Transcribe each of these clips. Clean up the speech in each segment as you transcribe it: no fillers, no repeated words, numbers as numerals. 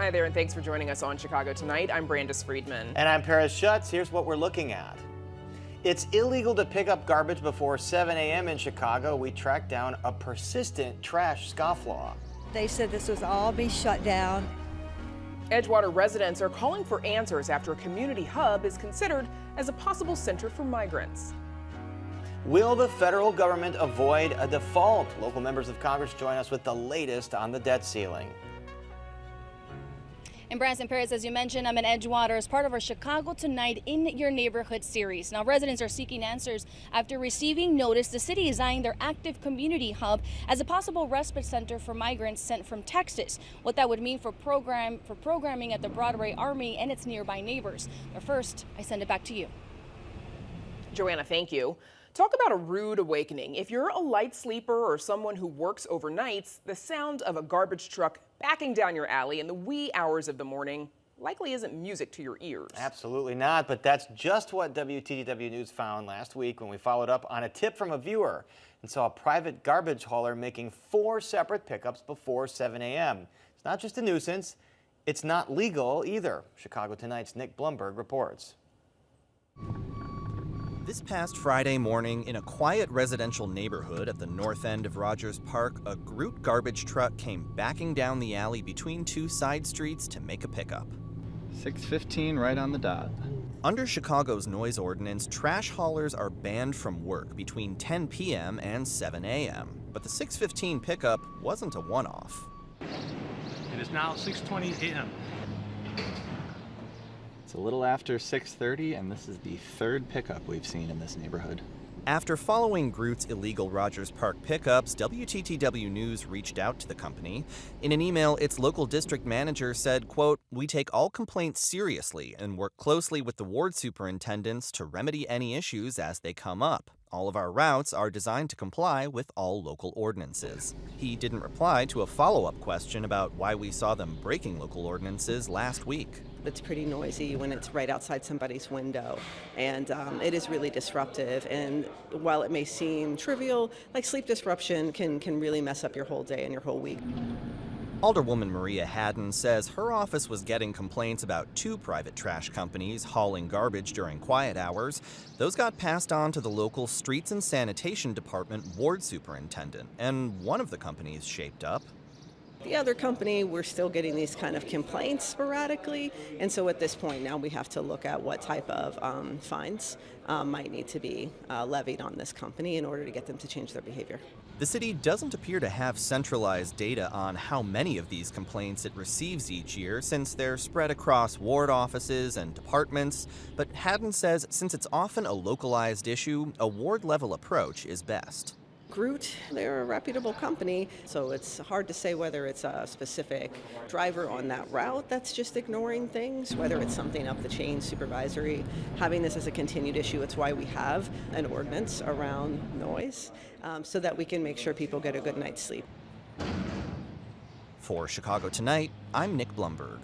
Hi there, and thanks for joining us on Chicago Tonight. I'm Brandis Friedman. And I'm Paris Schutz. Here's what we're looking at. It's illegal to pick up garbage before 7 a.m. in Chicago. We tracked down a persistent trash scofflaw. They said this was all be shut down. Edgewater residents are calling for answers after a community hub is considered as a possible center for migrants. Will the federal government avoid a default? Local members of Congress join us with the latest on the debt ceiling. And Branson Paris, as you mentioned, I'm in Edgewater as part of our Chicago Tonight in Your Neighborhood series. Now, residents are seeking answers after receiving notice the city is eyeing their active community hub as a possible respite center for migrants sent from Texas. What that would mean for programming at the Broadway Army and its nearby neighbors. But first, I send it back to you. Joanna, thank you. Talk about a rude awakening. If you're a light sleeper or someone who works overnights, the sound of a garbage truck backing down your alley in the wee hours of the morning likely isn't music to your ears. Absolutely not, but that's just what WTTW News found last week when we followed up on a tip from a viewer and saw a private garbage hauler making 4 separate pickups before 7 a.m. It's not just a nuisance, it's not legal either. Chicago Tonight's Nick Blumberg reports. This past Friday morning, in a quiet residential neighborhood at the north end of Rogers Park, a Groot garbage truck came backing down the alley between 2 side streets to make a pickup. 6:15 right on the dot. Under Chicago's noise ordinance, trash haulers are banned from work between 10 p.m. and 7 a.m. But the 6:15 pickup wasn't a one-off. It is now 6:20 a.m. It's a little after 6:30, and this is the 3rd pickup we've seen in this neighborhood. After following Groot's illegal Rogers Park pickups, WTTW News reached out to the company. In an email, its local district manager said, quote, "We take all complaints seriously and work closely with the ward superintendents to remedy any issues as they come up. All of our routes are designed to comply with all local ordinances." He didn't reply to a follow-up question about why we saw them breaking local ordinances last week. It's pretty noisy when it's right outside somebody's window, and it is really disruptive. And while it may seem trivial, like sleep disruption can really mess up your whole day and your whole week. Alderwoman Maria Haddon says her office was getting complaints about 2 private trash companies hauling garbage during quiet hours. Those got passed on to the local Streets and Sanitation Department ward superintendent, and one of the companies shaped up. The other company, we're still getting these kind of complaints sporadically, and so at this point now we have to look at what type of fines might need to be levied on this company in order to get them to change their behavior. The city doesn't appear to have centralized data on how many of these complaints it receives each year, since they're spread across ward offices and departments, but Haddon says since it's often a localized issue, a ward-level approach is best. Groot, they're a reputable company, so it's hard to say whether it's a specific driver on that route that's just ignoring things, whether it's something up the chain, supervisory. Having this as a continued issue, it's why we have an ordinance around noise, so that we can make sure people get a good night's sleep. For Chicago Tonight, I'm Nick Blumberg.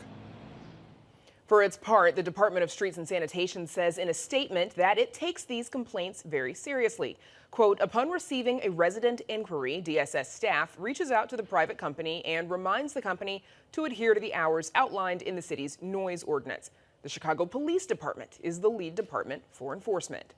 For its part, the Department of Streets and Sanitation says in a statement that it takes these complaints very seriously. Quote, "Upon receiving a resident inquiry, DSS staff reaches out to the private company and reminds the company to adhere to the hours outlined in the city's noise ordinance. The Chicago Police Department is the lead department for enforcement."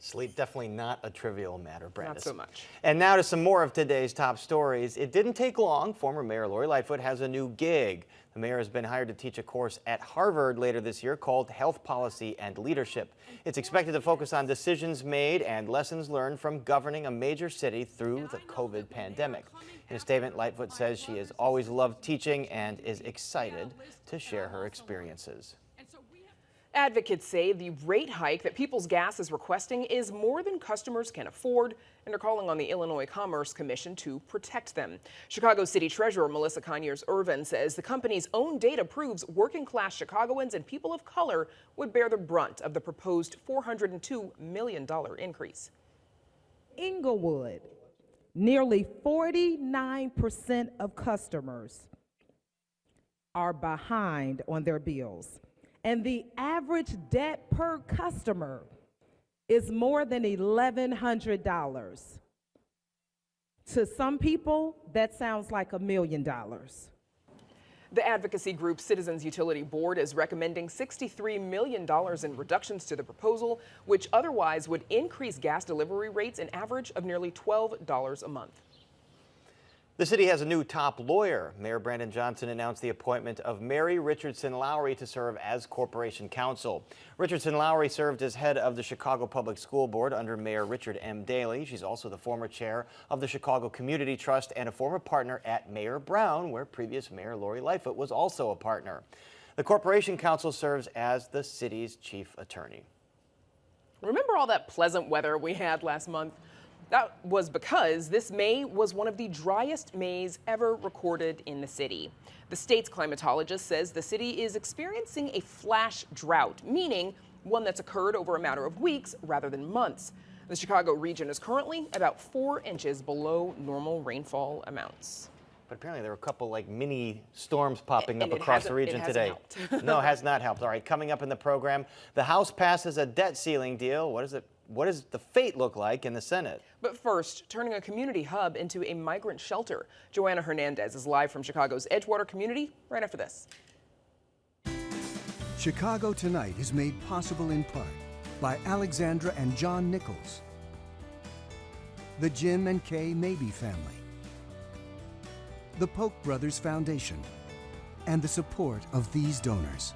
Sleep definitely not a trivial matter, Brandis. Not so much. And now to some more of today's top stories. It didn't take long. Former Mayor Lori Lightfoot has a new gig. The mayor has been hired to teach a course at Harvard later this year called Health Policy and Leadership. It's expected to focus on decisions made and lessons learned from governing a major city through the COVID pandemic. In a statement, Lightfoot says she has always loved teaching and is excited to share her experiences. Advocates say the rate hike that People's Gas is requesting is more than customers can afford, and are calling on the Illinois Commerce Commission to protect them. Chicago City Treasurer Melissa Conyers-Irvin says the company's own data proves working-class Chicagoans and people of color would bear the brunt of the proposed $402 million increase. Inglewood, nearly 49% of customers are behind on their bills. And the average debt per customer is more than $1,100. To some people, that sounds like $1 million. The advocacy group Citizens Utility Board is recommending $63 million in reductions to the proposal, which otherwise would increase gas delivery rates an average of nearly $12 a month. The city has a new top lawyer. Mayor Brandon Johnson announced the appointment of Mary Richardson Lowry to serve as corporation counsel. Richardson Lowry served as head of the Chicago Public School Board under Mayor Richard M. Daley. She's also the former chair of the Chicago Community Trust and a former partner at Mayor Brown, where previous Mayor Lori Lightfoot was also a partner. The corporation counsel serves as the city's chief attorney. Remember all that pleasant weather we had last month? That was because this May was one of the driest Mays ever recorded in the city. The state's climatologist says the city is experiencing a flash drought, meaning one that's occurred over a matter of weeks rather than months. The Chicago region is currently about 4 inches below normal rainfall amounts. But apparently there were a couple mini storms popping up across the region today. No, it has not helped. All right, coming up in the program, the House passes a debt ceiling deal. What does the fate look like in the Senate? But first, turning a community hub into a migrant shelter. Joanna Hernandez is live from Chicago's Edgewater community right after this. Chicago Tonight is made possible in part by Alexandra and John Nichols, the Jim and Kay Mabey family, the Polk Brothers Foundation, and the support of these donors.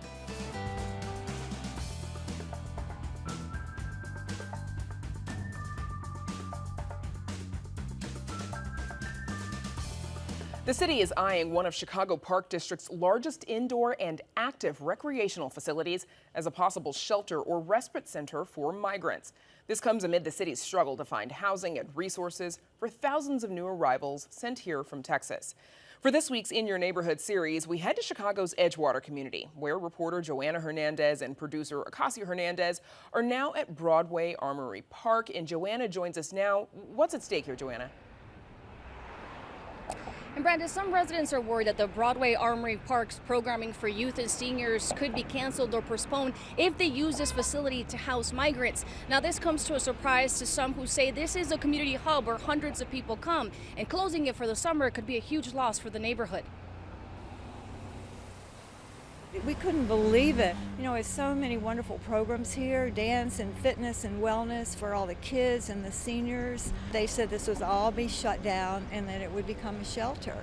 The city is eyeing one of Chicago Park District's largest indoor and active recreational facilities as a possible shelter or respite center for migrants. This comes amid the city's struggle to find housing and resources for thousands of new arrivals sent here from Texas. For this week's In Your Neighborhood series, we head to Chicago's Edgewater community, where reporter Joanna Hernandez and producer Acacia Hernandez are now at Broadway Armory Park. And Joanna joins us now. What's at stake here, Joanna? And Brandon, some residents are worried that the Broadway Armory Park's programming for youth and seniors could be canceled or postponed if they use this facility to house migrants. Now, this comes to a surprise to some who say this is a community hub where hundreds of people come, and closing it for the summer could be a huge loss for the neighborhood. We couldn't believe it. You know, there's so many wonderful programs here, dance and fitness and wellness for all the kids and the seniors. They said this was all be shut down and that it would become a shelter.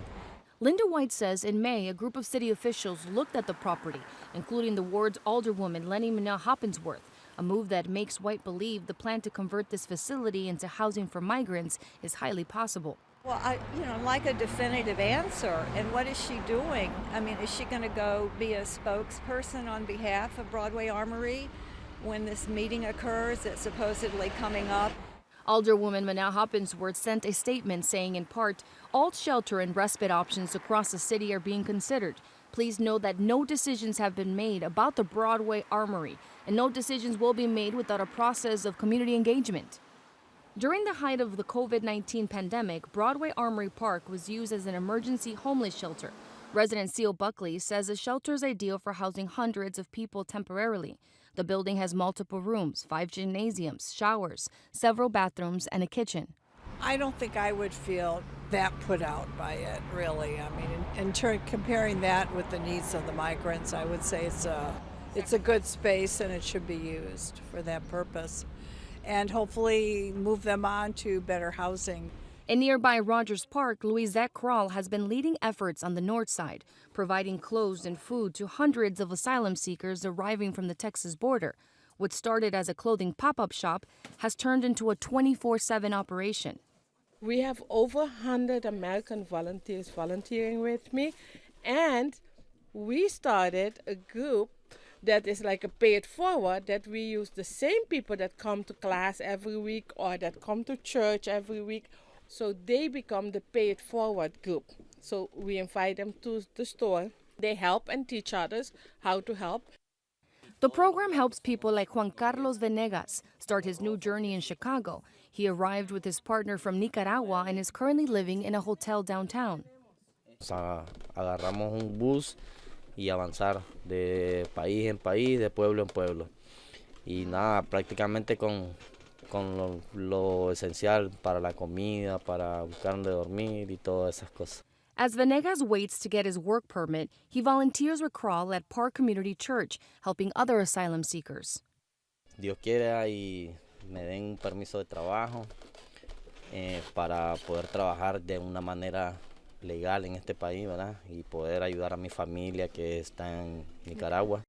Linda White says in May, a group of city officials looked at the property, including the ward's alderwoman Lenny Minna-Hoppinsworth, a move that makes White believe the plan to convert this facility into housing for migrants is highly possible. Well, I'd like a definitive answer. And what is she doing? I mean, is she going to go be a spokesperson on behalf of Broadway Armory when this meeting occurs that's supposedly coming up? Alderwoman Minna-Hoppinsworth sent a statement saying, in part, all shelter and respite options across the city are being considered. Please note that no decisions have been made about the Broadway Armory, and no decisions will be made without a process of community engagement. During the height of the COVID-19 pandemic, Broadway Armory Park was used as an emergency homeless shelter. Resident Seal Buckley says the shelter is ideal for housing hundreds of people temporarily. The building has multiple rooms, 5 gymnasiums, showers, several bathrooms, and a kitchen. I don't think I would feel that put out by it, really. I mean, in comparing that with the needs of the migrants, I would say it's a good space and it should be used for that purpose, and hopefully move them on to better housing. In nearby Rogers Park, Louisette Kral has been leading efforts on the north side, providing clothes and food to hundreds of asylum seekers arriving from the Texas border. What started as a clothing pop-up shop has turned into a 24/7 operation. We have over 100 American volunteers volunteering with me, and we started a group that is like a pay it forward, that we use the same people that come to class every week or that come to church every week, so they become the pay it forward group. So we invite them to the store. They help and teach others how to help. The program helps people like Juan Carlos Venegas start his new journey in Chicago. He arrived with his partner from Nicaragua and is currently living in a hotel downtown. Agarramos un bus y avanzar de país en país, de pueblo en pueblo. Y nada, prácticamente con lo esencial para la comida, para buscar donde dormir y todas esas cosas. As Venegas waits to get his work permit, he volunteers with Crawl at Park Community Church, helping other asylum seekers. Dios quiera y me den un permiso de trabajo para poder trabajar de una manera legal en este país, ¿verdad? Y poder ayudar a mi familia que está en Nicaragua.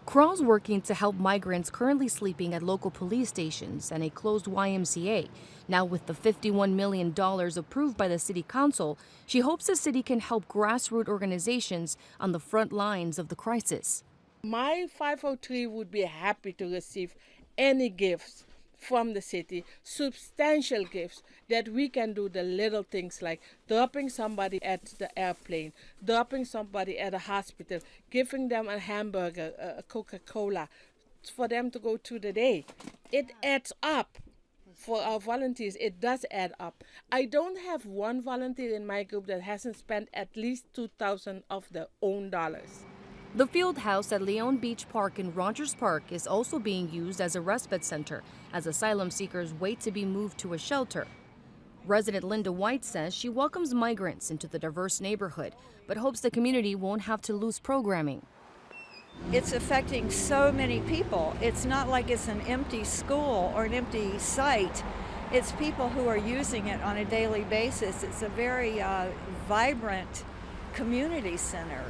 Crawl's working to help migrants currently sleeping at local police stations and a closed YMCA. Now with the $51 million approved by the city council, she hopes the city can help grassroots organizations on the front lines of the crisis. My 503 would be happy to receive any gifts from the city, substantial gifts that we can do the little things like dropping somebody at the airplane, dropping somebody at a hospital, giving them a hamburger, a Coca-Cola, for them to go through the day. It adds up. For our volunteers, it does add up. I don't have one volunteer in my group that hasn't spent at least $2,000 of their own dollars. The field house at Leon Beach Park in Rogers Park is also being used as a respite center as asylum seekers wait to be moved to a shelter. Resident Linda White says she welcomes migrants into the diverse neighborhood, but hopes the community won't have to lose programming. It's affecting so many people. It's not like it's an empty school or an empty site. It's people who are using it on a daily basis. It's a very vibrant community center.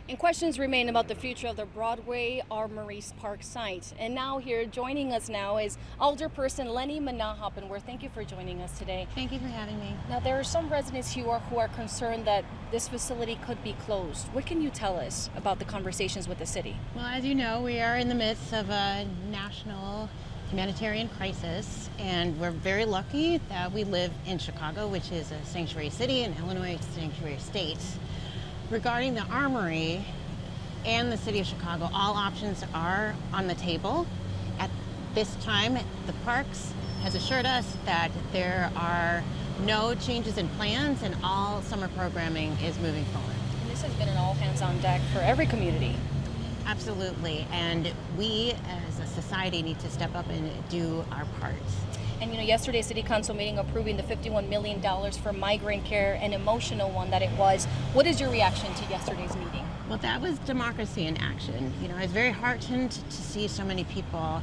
And questions remain about the future of the Broadway Armory Park site. And now here, joining us now is Alderperson Lenny Manahop. Thank you for joining us today. Thank you for having me. Now, there are some residents who are concerned that this facility could be closed. What can you tell us about the conversations with the city? Well, as you know, we are in the midst of a national humanitarian crisis, and we're very lucky that we live in Chicago, which is a sanctuary city, and Illinois is a sanctuary state. Regarding the Armory and the City of Chicago, all options are on the table. At this time, the Parks has assured us that there are no changes in plans and all summer programming is moving forward. And this has been an all hands on deck for every community. Absolutely, and we as a society need to step up and do our part. And yesterday's city council meeting approving the $51 million for migrant care, an emotional one that it was. What is your reaction to yesterday's meeting? Well, that was democracy in action. I was very heartened to see so many people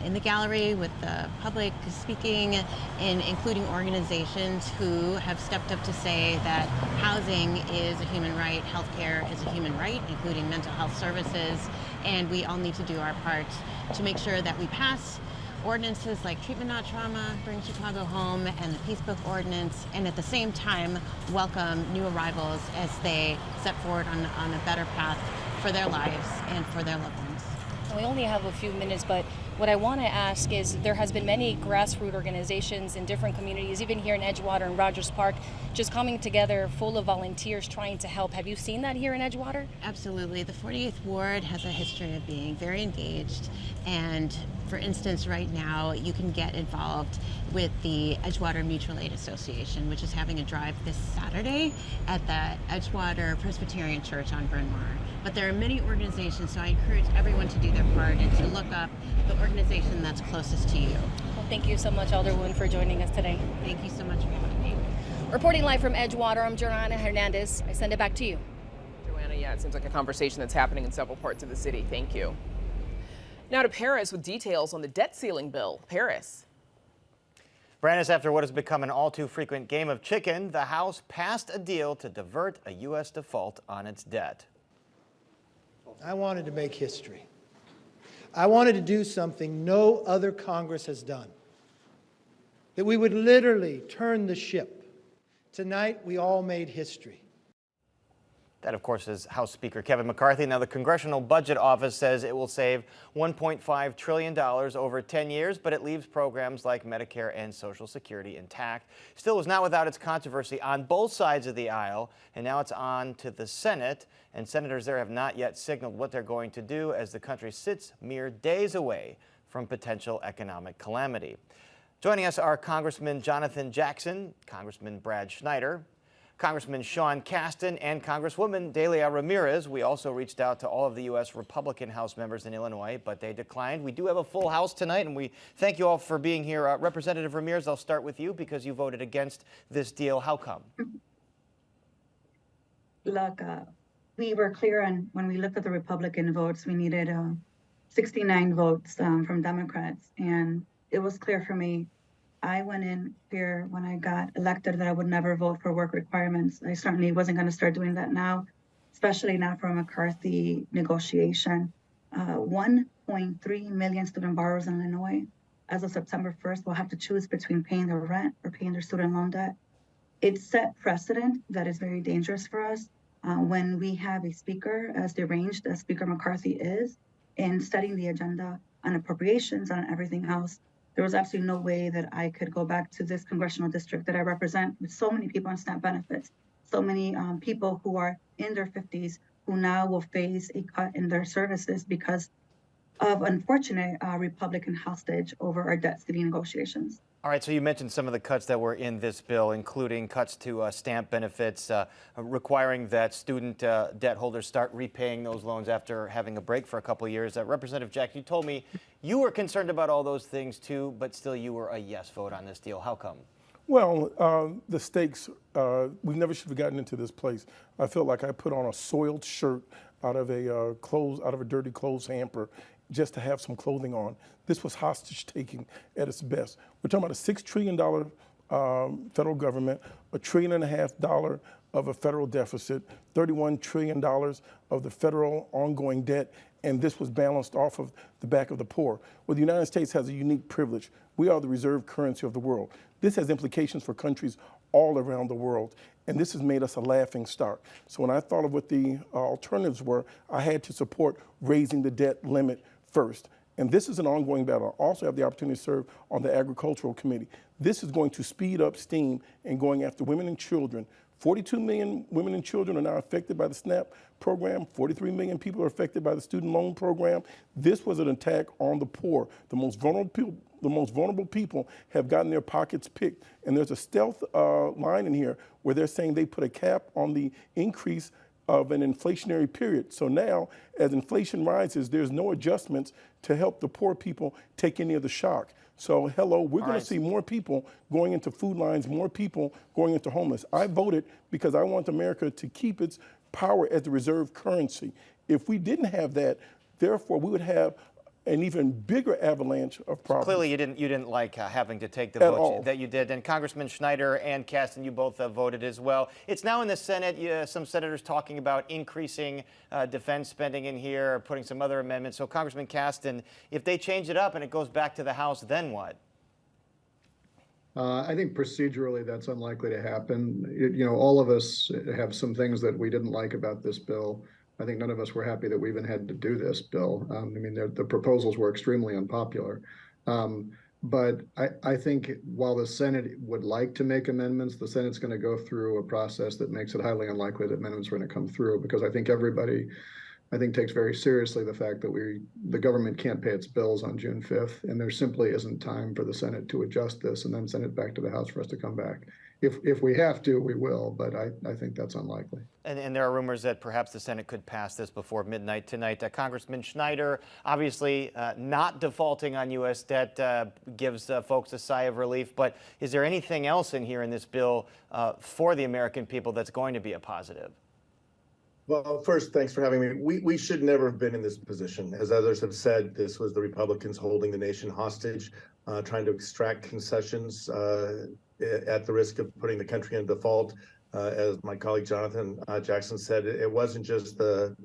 in the gallery with the public speaking, and including organizations who have stepped up to say that housing is a human right, healthcare is a human right, including mental health services, and we all need to do our part to make sure that we pass ordinances like Treatment Not Trauma, Bring Chicago Home, and the Peace Book Ordinance, and at the same time welcome new arrivals as they step forward on a better path for their lives and for their loved ones. We only have a few minutes, but what I want to ask is there has been many grassroots organizations in different communities, even here in Edgewater and Rogers Park, just coming together full of volunteers trying to help. Have you seen that here in Edgewater? Absolutely. The 48th Ward has a history of being very engaged, and for instance, right now you can get involved with the Edgewater Mutual Aid Association, which is having a drive this Saturday at the Edgewater Presbyterian Church on Bryn Mawr. But there are many organizations, so I encourage everyone to do their part and to look up the organization that's closest to you. Well, thank you so much, Alderwoman, for joining us today. Thank you so much for having me. Reporting live from Edgewater, I'm Joanna Hernandez. I send it back to you. Joanna, yeah, it seems like a conversation that's happening in several parts of the city. Thank you. Now to Paris with details on the debt ceiling bill. Paris. Brandis, after what has become an all too frequent game of chicken, the House passed a deal to divert a U.S. default on its debt. I wanted to make history. I wanted to do something no other Congress has done. That we would literally turn the ship. Tonight, we all made history. That, of course, is House Speaker Kevin McCarthy. Now, the Congressional Budget Office says it will save $1.5 trillion over 10 years, but it leaves programs like Medicare and Social Security intact. Still is not without its controversy on both sides of the aisle, and now it's on to the Senate, and senators there have not yet signaled what they're going to do as the country sits mere days away from potential economic calamity. Joining us are Congressman Jonathan Jackson, Congressman Brad Schneider, Congressman Sean Casten and Congresswoman Delia Ramirez. We also reached out to all of the U.S. Republican House members in Illinois, but they declined. We do have a full House tonight, and we thank you all for being here. Representative Ramirez, I'll start with you because you voted against this deal. How come? Look, we were clear on when we looked at the Republican votes, we needed 69 votes from Democrats, and it was clear for me. I went in here when I got elected that I would never vote for work requirements. I certainly wasn't going to start doing that now, especially not for a McCarthy negotiation. 1.3 million student borrowers in Illinois, as of September 1st, will have to choose between paying their rent or paying their student loan debt. It set precedent that is very dangerous for us when we have a speaker as deranged as Speaker McCarthy is in setting the agenda on appropriations, on everything else. There was absolutely no way that I could go back to this congressional district that I represent with so many people on SNAP benefits, so many people who are in their 50s who now will face a cut in their services because of unfortunate Republican hostage over our debt ceiling negotiations. All right, so you mentioned some of the cuts that were in this bill, including cuts to SNAP benefits, requiring that student debt holders start repaying those loans after having a break for a couple of years. Representative Jack, you told me you were concerned about all those things too, but still you were a yes vote on this deal. How come? Well, the stakes, we never should have gotten into this place. I felt like I put on a soiled shirt out of a dirty clothes hamper just to have some clothing on. This was hostage taking at its best. We're talking about a $6 trillion federal government, $1.5 trillion of a federal deficit, $31 trillion of the federal ongoing debt, and this was balanced off of the back of the poor. Well, the United States has a unique privilege. We are the reserve currency of the world. This has implications for countries all around the world, and this has made us a laughing stock. So when I thought of what the alternatives were, I had to support raising the debt limit first. And this is an ongoing battle. I also have the opportunity to serve on the Agricultural Committee. This is going to speed up steam and going after women and children. 42 million women and children are now affected by the SNAP program. 43 million people are affected by the student loan program. This was an attack on the poor. The most vulnerable people have gotten their pockets picked. And there's a stealth line in here where they're saying they put a cap on the increase of an inflationary period. So now, as inflation rises, there's no adjustments to help the poor people take any of the shock. So hello, we're going to see more people going into food lines, more people going into homeless. I voted because I want America to keep its power as the reserve currency. If we didn't have that, therefore we would have an even bigger avalanche of problems. Clearly, you didn't like having to take the vote that you did. And Congressman Schneider and Casten, you both voted as well. It's now in the Senate. Some senators talking about increasing defense spending in here, putting some other amendments. So, Congressman Casten, if they change it up and it goes back to the House, then what? I think procedurally that's unlikely to happen. All of us have some things that we didn't like about this bill. I think none of us were happy that we even had to do this bill. The proposals were extremely unpopular. But I think while the Senate would like to make amendments, the Senate's going to go through a process that makes it highly unlikely that amendments are going to come through, because I think everybody takes very seriously the fact that the government can't pay its bills on June 5th, and there simply isn't time for the Senate to adjust this and then send it back to the House for us to come back. If we have to, we will, but I think that's unlikely. And there are rumors that perhaps the Senate could pass this before midnight tonight. Congressman Schneider, obviously not defaulting on U.S. debt gives folks a sigh of relief, but is there anything else in here in this bill for the American people that's going to be a positive? Well, first, thanks for having me. We should never have been in this position. As others have said, this was the Republicans holding the nation hostage, trying to extract concessions at the risk of putting the country in default. As my colleague Jonathan Jackson said, it wasn't just the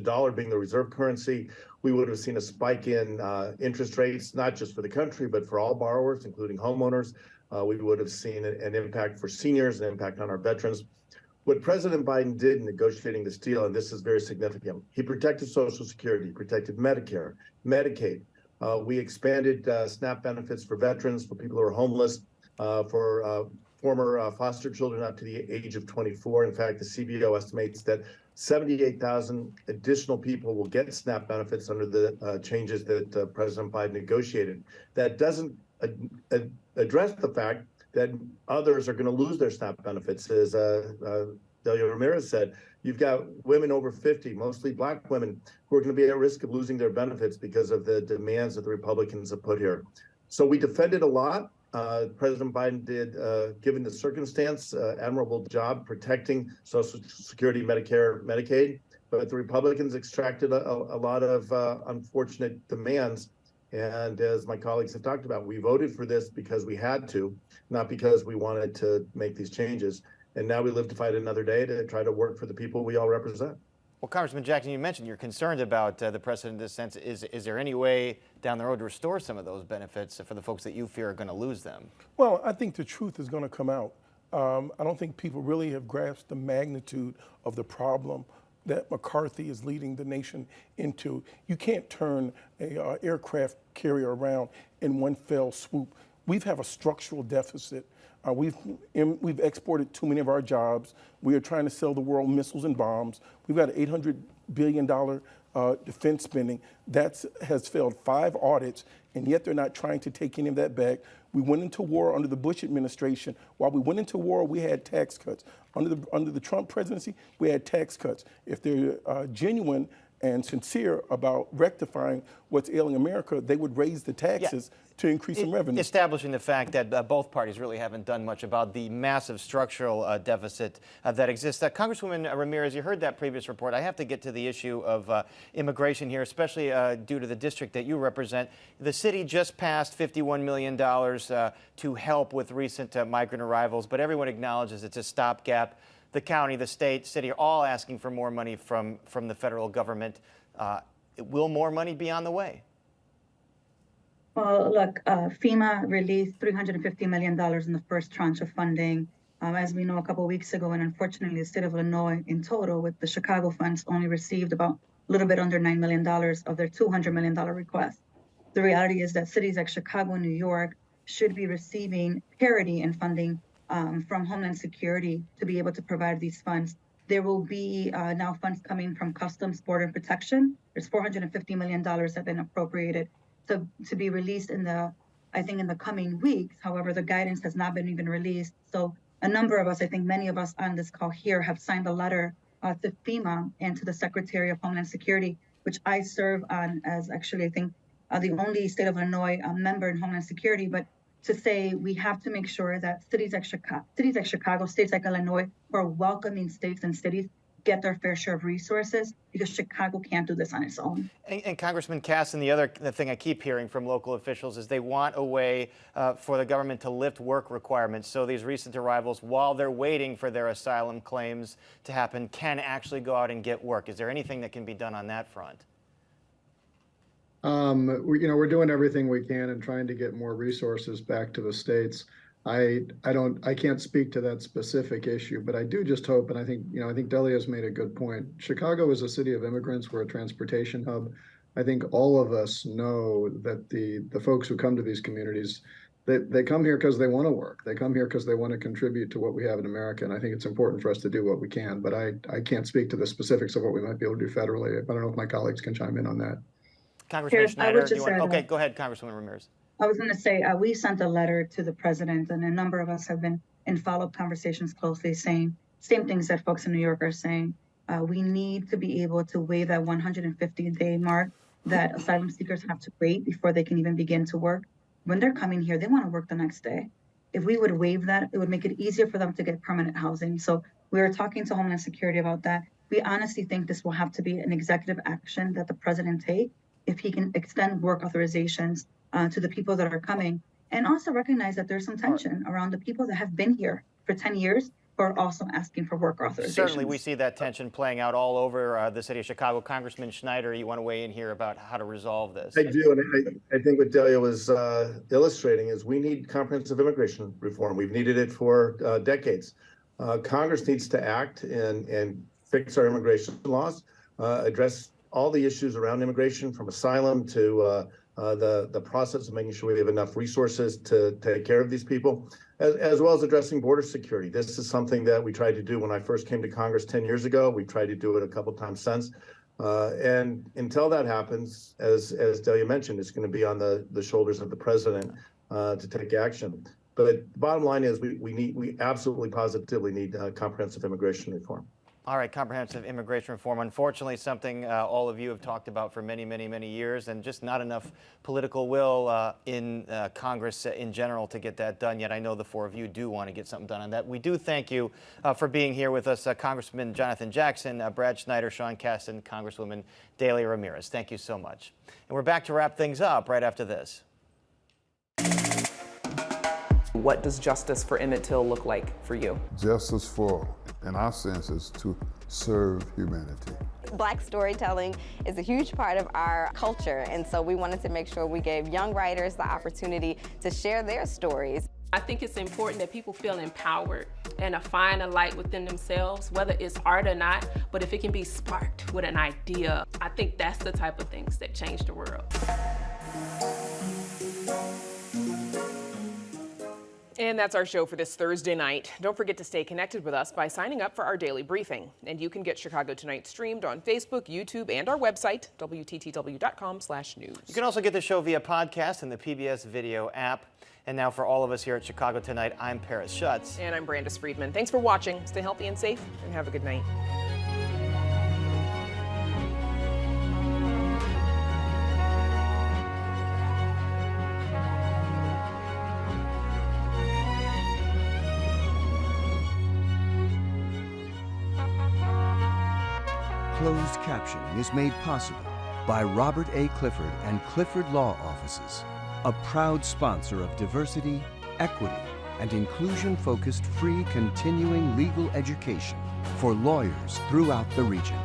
dollar being the reserve currency. We would have seen a spike in interest rates, not just for the country, but for all borrowers, including homeowners. We would have seen an impact for seniors, an impact on our veterans. What President Biden did in negotiating this deal, and this is very significant, he protected Social Security, protected Medicare, Medicaid. We expanded SNAP benefits for veterans, for people who are homeless, for former foster children up to the age of 24. In fact, the CBO estimates that 78,000 additional people will get SNAP benefits under the changes that President Biden negotiated. That doesn't address the fact that others are going to lose their SNAP benefits. As Delia Ramirez said, you've got women over 50, mostly Black women, who are going to be at risk of losing their benefits because of the demands that the Republicans have put here. So we defended a lot. President Biden did, given the circumstance, admirable job protecting Social Security, Medicare, Medicaid. But the Republicans extracted a lot of unfortunate demands. And as my colleagues have talked about, we voted for this because we had to, not because we wanted to make these changes. And now we live to fight another day to try to work for the people we all represent. Well, Congressman Jackson, you mentioned you're concerned about the precedent in this sense. Is there any way down the road to restore some of those benefits for the folks that you fear are going to lose them? Well, I think the truth is going to come out. I don't think people really have grasped the magnitude of the problem that McCarthy is leading the nation into. You can't turn a aircraft carrier around in one fell swoop. We have a structural deficit. We've exported too many of our jobs. We are trying to sell the world missiles and bombs. We've got an $800 billion defense spending. That has failed 5 audits, and yet they're not trying to take any of that back. We went into war under the Bush administration. While we went into war, we had tax cuts. Under the Trump presidency, we had tax cuts. If they're genuine and sincere about rectifying what's ailing America, they would raise the taxes to increase some revenue. Establishing the fact that both parties really haven't done much about the massive structural deficit that exists. Congresswoman Ramirez, you heard that previous report. I have to get to the issue of immigration here, especially due to the district that you represent. The city just passed $51 million to help with recent migrant arrivals, but everyone acknowledges it's a stopgap. The county, the state, city are all asking for more money from the federal government. Will more money be on the way? Well, look, FEMA released $350 million in the first tranche of funding, as we know, a couple of weeks ago. And unfortunately, the state of Illinois in total with the Chicago funds only received about a little bit under $9 million of their $200 million request. The reality is that cities like Chicago and New York should be receiving parity in funding from Homeland Security to be able to provide these funds. There will be now funds coming from Customs, Border and Protection. There's $450 million that have been appropriated to be released in the coming weeks. However, the guidance has not been even released. So a number of us, I think many of us on this call here, have signed a letter to FEMA and to the Secretary of Homeland Security, which I serve on as actually, I think, the only state of Illinois member in Homeland Security, but to say we have to make sure that cities like Chicago, states like Illinois, who are welcoming states and cities, get their fair share of resources, because Chicago can't do this on its own. And Congressman Casson, the thing I keep hearing from local officials is they want a way for the government to lift work requirements so these recent arrivals, while they're waiting for their asylum claims to happen, can actually go out and get work. Is there anything that can be done on that front? We're doing everything we can and trying to get more resources back to the states. I can't speak to that specific issue, but I do just hope, and I think Delia's made a good point. Chicago is a city of immigrants. We're a transportation hub. I think all of us know that the folks who come to these communities, they come here because they want to work. They come here because they want to contribute to what we have in America, and I think it's important for us to do what we can. But I can't speak to the specifics of what we might be able to do federally. I don't know if my colleagues can chime in on that. Congressman Schneider, okay, go ahead, Congresswoman Ramirez. I was going to say, we sent a letter to the president, and a number of us have been in follow-up conversations closely saying same things that folks in New York are saying. We need to be able to waive that 150-day mark that asylum seekers have to wait before they can even begin to work. When they're coming here, they want to work the next day. If we would waive that, it would make it easier for them to get permanent housing. So we were talking to Homeland Security about that. We honestly think this will have to be an executive action that the president take if he can extend work authorizations to the people that are coming, and also recognize that there's some tension around the people that have been here for 10 years who are also asking for work authorizations. Certainly, we see that tension playing out all over the city of Chicago. Congressman Schneider, you want to weigh in here about how to resolve this? I do, and I think what Delia was illustrating is we need comprehensive immigration reform. We've needed it for decades. Congress needs to act and fix our immigration laws, address all the issues around immigration, from asylum to the process of making sure we have enough resources to take care of these people, as well as addressing border security. This is something that we tried to do when I first came to Congress 10 years ago. We tried to do it a couple times since. And until that happens, as Delia mentioned, it's going to be on the shoulders of the president to take action. But the bottom line is we absolutely positively need comprehensive immigration reform. All right, comprehensive immigration reform, unfortunately something all of you have talked about for many, many, many years, and just not enough political will in Congress in general to get that done. Yet I know the four of you do want to get something done on that. We do thank you for being here with us, Congressman Jonathan Jackson, Brad Schneider, Sean Casten, Congresswoman Delia Ramirez. Thank you so much. And we're back to wrap things up right after this. What does justice for Emmett Till look like for you? Justice for, in our sense, is to serve humanity. Black storytelling is a huge part of our culture, and so we wanted to make sure we gave young writers the opportunity to share their stories. I think it's important that people feel empowered and find a light within themselves, whether it's art or not, but if it can be sparked with an idea, I think that's the type of things that change the world. And that's our show for this Thursday night. Don't forget to stay connected with us by signing up for our daily briefing. And you can get Chicago Tonight streamed on Facebook, YouTube, and our website, WTTW.com/news. You can also get the show via podcast and the PBS video app. And now for all of us here at Chicago Tonight, I'm Paris Schutz. And I'm Brandis Friedman. Thanks for watching. Stay healthy and safe, and have a good night. Closed captioning is made possible by Robert A. Clifford and Clifford Law Offices, a proud sponsor of diversity, equity, and inclusion-focused free continuing legal education for lawyers throughout the region.